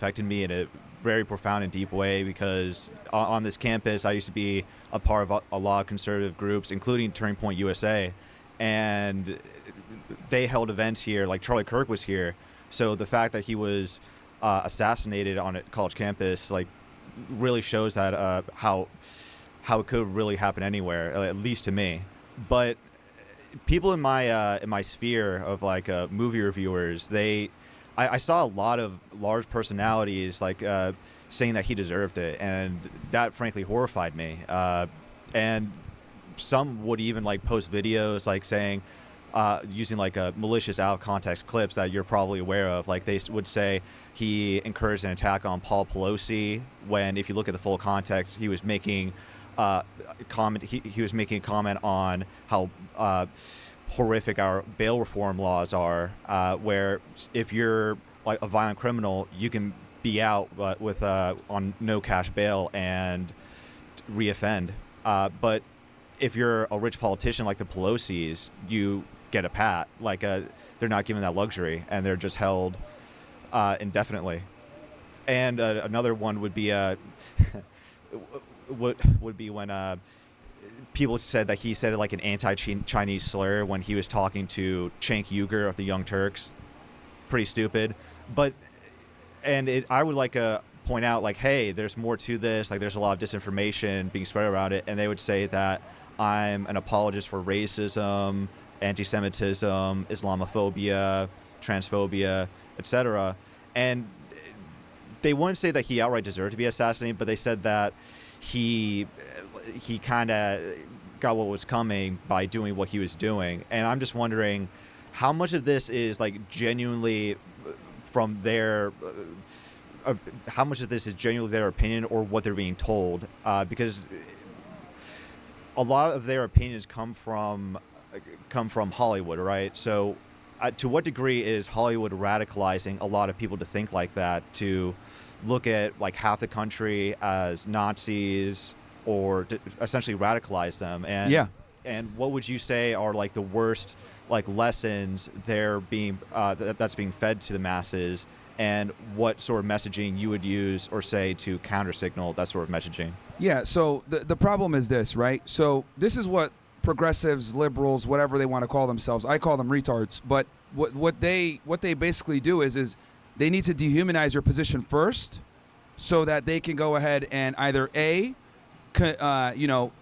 affected me in a very profound and deep way because on this campus, I used to be a part of a lot of conservative groups, including Turning Point USA, and they held events here. Like Charlie Kirk was here, so the fact that he was assassinated on a college campus, like, really shows that how it could really happen anywhere, at least to me. But people in my sphere of like movie reviewers, I saw a lot of large personalities like saying that he deserved it, and that frankly horrified me. And some would even like post videos like saying, using like malicious out of context clips that you're probably aware of. Like they would say he encouraged an attack on Paul Pelosi, when if you look at the full context, he was making comment. He was making a comment on how horrific our bail reform laws are, where if you're like a violent criminal, you can be out with on no cash bail and reoffend. But if you're a rich politician like the Pelosi's, you get a pat. Like they're not given that luxury, and they're just held indefinitely. And another one would be would be when people said that he said like an anti-Chinese slur when he was talking to Cenk Uygur of the Young Turks. Pretty stupid. But I would like point out like, hey, there's more to this. Like there's a lot of disinformation being spread around it, and they would say that I'm an apologist for racism, anti-Semitism, Islamophobia, transphobia, etc. And they wouldn't say that he outright deserved to be assassinated, but they said that he kind of got what was coming by doing what he was doing. And I'm just wondering how much of this is like genuinely from their how much of this is genuinely their opinion or what they're being told, because a lot of their opinions come from Hollywood, right? So to what degree is Hollywood radicalizing a lot of people to think like that, to look at like half the country as Nazis, or to essentially radicalize them? And yeah. And what would you say are like the worst like lessons they're being that's being fed to the masses, and what sort of messaging you would use or say to counter signal that sort of messaging? Yeah, so the problem is this, right? So this is what progressives, liberals, whatever they want to call themselves, I call them retards, but what they basically do is they need to dehumanize your position first, so that they can go ahead and either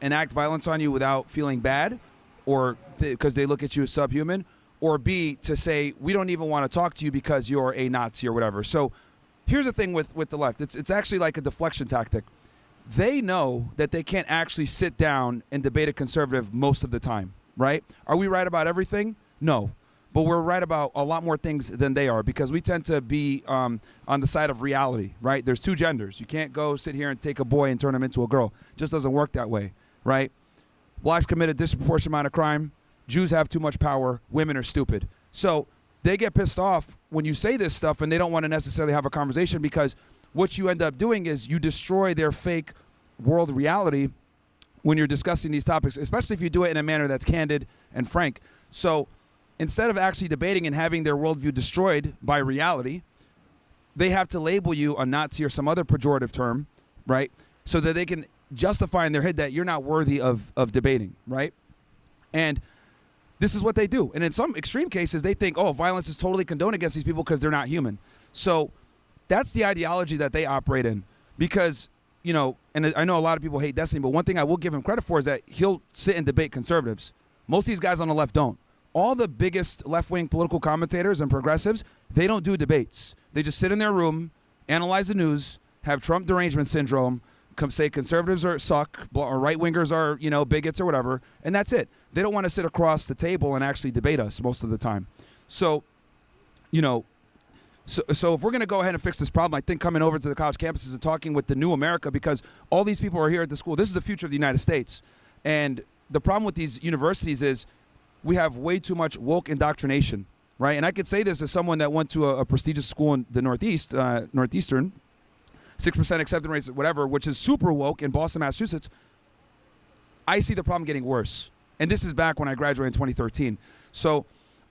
enact violence on you without feeling bad, or because they look at you as subhuman, or B, to say we don't even want to talk to you because you're a Nazi or whatever. So here's the thing with the left. It's actually like a deflection tactic. They know that they can't actually sit down and debate a conservative most of the time, right? Are we right about everything? No. But we're right about a lot more things than they are, because we tend to be on the side of reality, right? There's two genders. You can't go sit here and take a boy and turn him into a girl. It just doesn't work that way, right? Blacks commit a disproportionate amount of crime. Jews have too much power. Women are stupid. So they get pissed off when you say this stuff, and they don't want to necessarily have a conversation, because what you end up doing is you destroy their fake world reality when you're discussing these topics, especially if you do it in a manner that's candid and frank. So instead of actually debating and having their worldview destroyed by reality, they have to label you a Nazi or some other pejorative term, right? So that they can justify in their head that you're not worthy of debating, right? And this is what they do. And in some extreme cases, they think, oh, violence is totally condoned against these people because they're not human. So that's the ideology that they operate in. Because, you know, and I know a lot of people hate Destiny, but one thing I will give him credit for is that he'll sit and debate conservatives. Most of these guys on the left don't. All the biggest left-wing political commentators and progressives, they don't do debates. They just sit in their room, analyze the news, have Trump derangement syndrome, say conservatives suck, or right-wingers are, you know, bigots or whatever, and that's it. They don't want to sit across the table and actually debate us most of the time. So, you know, so if we're going to go ahead and fix this problem, I think coming over to the college campuses and talking with the new America, because all these people are here at the school. This is the future of the United States. And the problem with these universities is we have way too much woke indoctrination, right? And I could say this as someone that went to a prestigious school in the Northeast, Northeastern, 6% acceptance rates, whatever, which is super woke in Boston, Massachusetts. I see the problem getting worse. And this is back when I graduated in 2013. So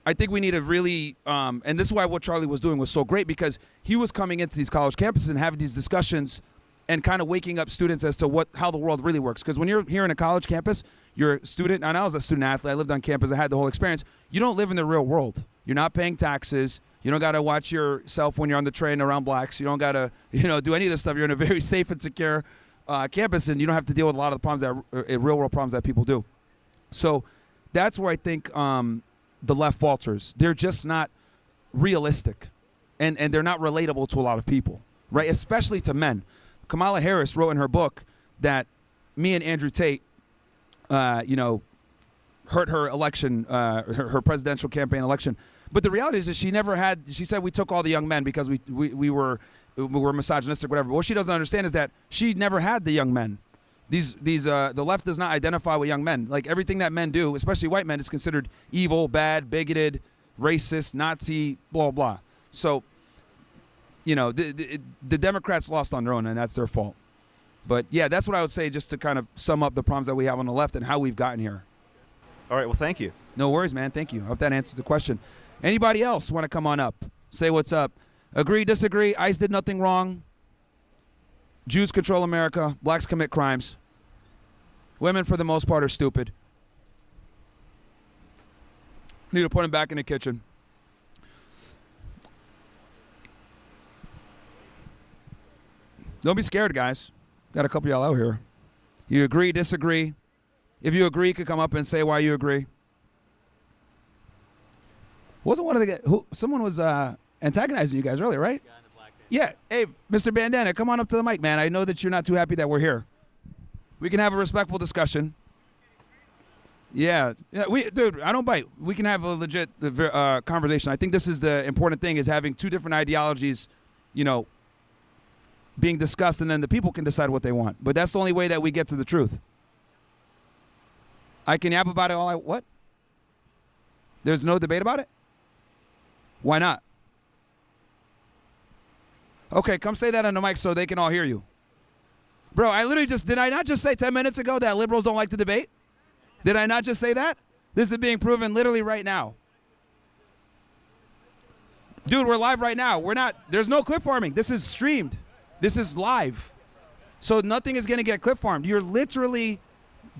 I think we need to really, and this is why what Charlie was doing was so great, because he was coming into these college campuses and having these discussions and kind of waking up students as to how the world really works. Because when you're here in a college campus, you're a student, and I was a student athlete, I lived on campus, I had the whole experience. You don't live in the real world. You're not paying taxes. You don't got to watch yourself when you're on the train around blacks. You don't got to, do any of this stuff. You're in a very safe and secure campus, and you don't have to deal with a lot of the problems real world problems that people do. So that's where I think the left falters. They're just not realistic, and they're not relatable to a lot of people, right? Especially to men. Kamala Harris wrote in her book that me and Andrew Tate, hurt her election, her presidential campaign election. But the reality is that she said we took all the young men because we were misogynistic, whatever. But what she doesn't understand is that she never had the young men. The left does not identify with young men. Like everything that men do, especially white men, is considered evil, bad, bigoted, racist, Nazi, blah, blah. So, the Democrats lost on their own, and that's their fault. But yeah, that's what I would say, just to kind of sum up the problems that we have on the left and how we've gotten here. All right. Well, thank you. No worries, man. Thank you. I hope that answers the question. Anybody else want to come on up? Say what's up. Agree, disagree. ICE did nothing wrong. Jews control America. Blacks commit crimes. Women, for the most part, are stupid. Need to put them back in the kitchen. Don't be scared, guys. Got a couple y'all out here. You agree, disagree. If you agree, you could come up and say why you agree. Wasn't one of the guys someone was antagonizing you guys earlier, right? Yeah. Hey, Mr. Bandana, come on up to the mic, man. I know that you're not too happy that we're here. We can have a respectful discussion. Yeah. Dude, I don't bite. We can have a legit conversation. I think this is the important thing, is having two different ideologies, being discussed, and then the people can decide what they want. But that's the only way that we get to the truth. I can yap about it what? There's no debate about it? Why not? Okay, come say that on the mic so they can all hear you. Bro, did I not just say 10 minutes ago that liberals don't like to debate? Did I not just say that? This is being proven literally right now. Dude, we're live right now. There's no clip farming. This is streamed. This is live. So nothing is going to get clip farmed. You're literally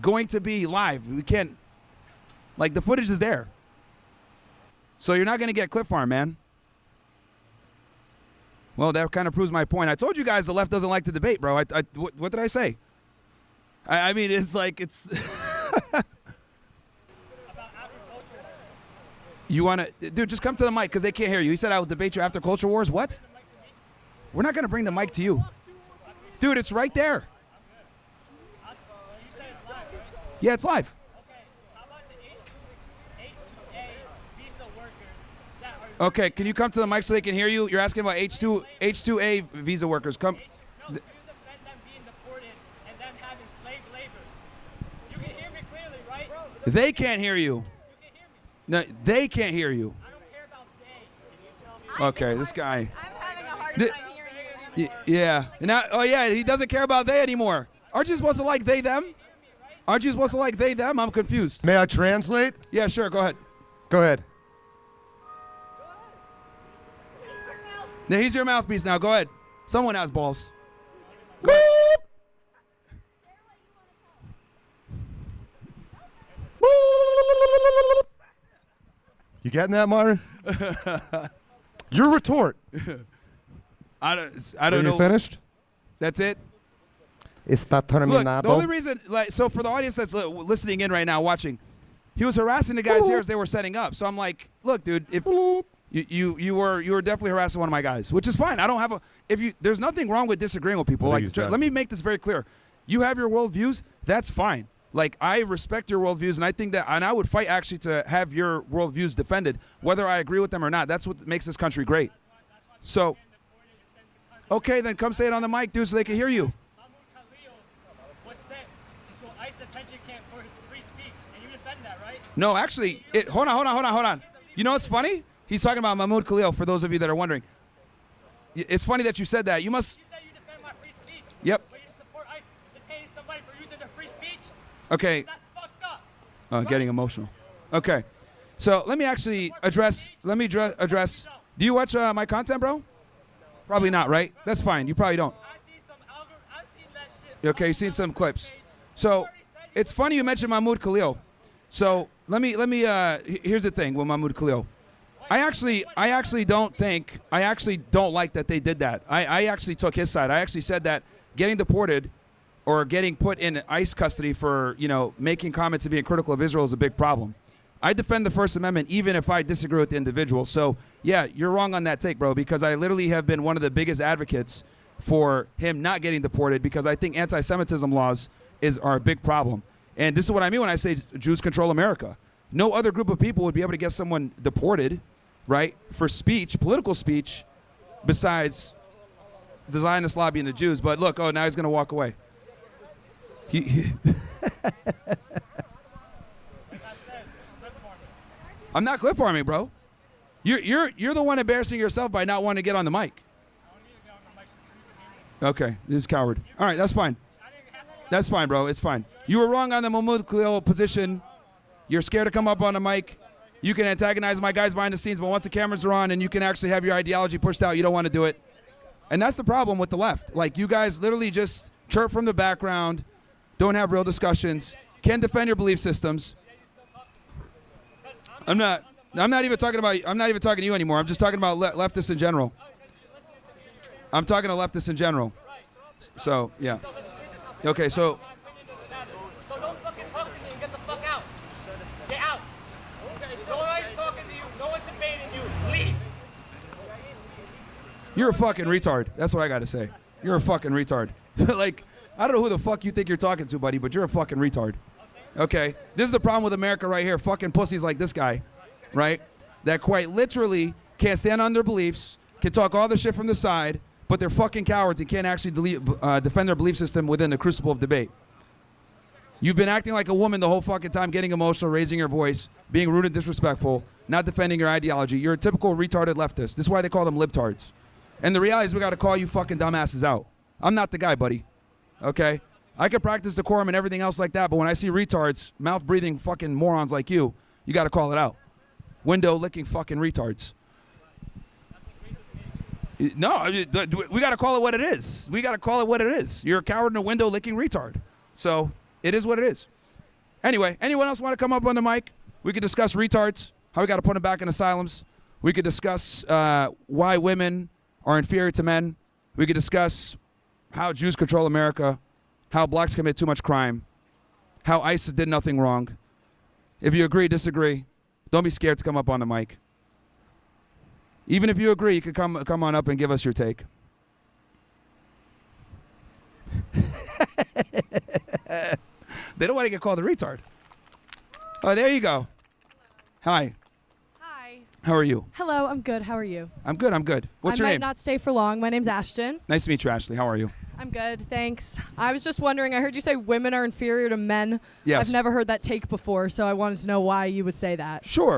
going to be live. We can't, the footage is there. So you're not going to get clip farm, man. Well, that kind of proves my point. I told you guys the left doesn't like to debate, bro. What did I say? I mean, it's You want to, dude, just come to the mic because they can't hear you. He said I will debate you after Culture Wars. What? We're not going to bring the mic to you. Dude, it's right there. Yeah, it's live. Okay, can you come to the mic so they can hear you? You're asking about H2A visa workers. Come. No, you defend them being deported and them having slave labor. You can hear me clearly, right? They can't hear you. You can hear me. No, they can't hear you. I don't care about they. Can you tell me? Okay, this guy. I'm having a hard time hearing you. Yeah. Now, oh yeah, he doesn't care about they anymore. Aren't you supposed to like they them? Aren't you supposed to like they them? I'm confused. May I translate? Yeah, sure. Go ahead. Go ahead. Now he's your mouthpiece. Now go ahead. Someone has balls. You getting that, Myron? Your retort. I don't Are know. you finished? That's it. Está Look, terminado. the only reason, so for the audience that's listening in right now, watching, he was harassing the guys here as they were setting up. So I'm like, look, dude, if you were definitely harassing one of my guys, which is fine. I don't have there's nothing wrong with disagreeing with people. Like, let me make this very clear. You have your worldviews, that's fine. Like, I respect your worldviews, and I think that, and I would fight actually to have your worldviews defended, whether I agree with them or not. That's what makes this country great. So, okay, then come say it on the mic, dude, so they can hear you. Was sent into an ICE detention camp for his free speech, and you defend that, right? No, actually, hold on. You know what's funny? He's talking about Mahmoud Khalil, for those of you that are wondering. It's funny that you said that. You must... You said you defend my free speech. Yep. But you support ICE detaining somebody for using their free speech. Okay. That's fucked up. Getting emotional. Okay. So let me actually address. Address. Do you watch my content, bro? Probably not, right? That's fine. You probably don't. I've seen that shit. Okay, you've seen some clips. So it's funny you mentioned Mahmoud Khalil. So let me. Here's the thing with Mahmoud Khalil. I actually don't like that they did that. I actually took his side. I actually said that getting deported or getting put in ICE custody for, making comments and being critical of Israel is a big problem. I defend the First Amendment even if I disagree with the individual. So, yeah, you're wrong on that take, bro, because I literally have been one of the biggest advocates for him not getting deported because I think anti-Semitism laws are a big problem. And this is what I mean when I say Jews control America. No other group of people would be able to get someone deported, right, for speech, political speech, besides the Zionist lobby and the Jews. But look, now he's going to walk away. I'm not clip farming, bro. You're the one embarrassing yourself by not wanting to get on the mic. Okay, this is coward. All right, that's fine. That's fine, bro. It's fine. You were wrong on the Mahmoud Khalil position. You're scared to come up on the mic. You can antagonize my guys behind the scenes, but once the cameras are on and you can actually have your ideology pushed out, you don't want to do it. And that's the problem with the left. Like, you guys literally just chirp from the background, don't have real discussions, can't defend your belief systems. I'm not even talking to you anymore. I'm just talking about leftists in general. I'm talking to leftists in general. So, yeah. Okay, so So don't fucking talk to me and get the fuck out. Get out. No one's talking to you. No one's debating you. Leave. you're a fucking retard. That's what I got to say. You're a fucking retard. Like, I don't know who the fuck you think you're talking to, buddy, but you're a fucking retard. Okay? This is the problem with America right here. Fucking pussies like this guy, right? That quite literally can't stand on their beliefs, can talk all the shit from the side, but they're fucking cowards and can't actually defend their belief system within the crucible of debate. You've been acting like a woman the whole fucking time, getting emotional, raising your voice, being rude and disrespectful, not defending your ideology. You're a typical retarded leftist. This is why they call them libtards. And the reality is we got to call you fucking dumbasses out. I'm not the guy, buddy. Okay? I could practice decorum and everything else like that, but when I see retards, mouth-breathing fucking morons like you got to call it out. Window-licking fucking retards. No, we got to call it what it is. We got to call it what it is. You're a coward and a window-licking retard. So it is what it is. Anyway, anyone else want to come up on the mic? We could discuss retards, how we got to put them back in asylums. We could discuss why women are inferior to men. We could discuss how Jews control America, how blacks commit too much crime, how ISIS did nothing wrong. If you agree, disagree, don't be scared to come up on the mic. Even if you agree, you could come on up and give us your take. They don't want to get called a retard. Oh, there you go. Hi. Hi. How are you? Hello, I'm good. How are you? I'm good. What's your I name? might not stay for long. My name's Ashton. Nice to meet you, Ashley. How are you? I'm good, thanks. I was just wondering, I heard you say women are inferior to men. Yes. I've never heard that take before, so I wanted to know why you would say that. Sure.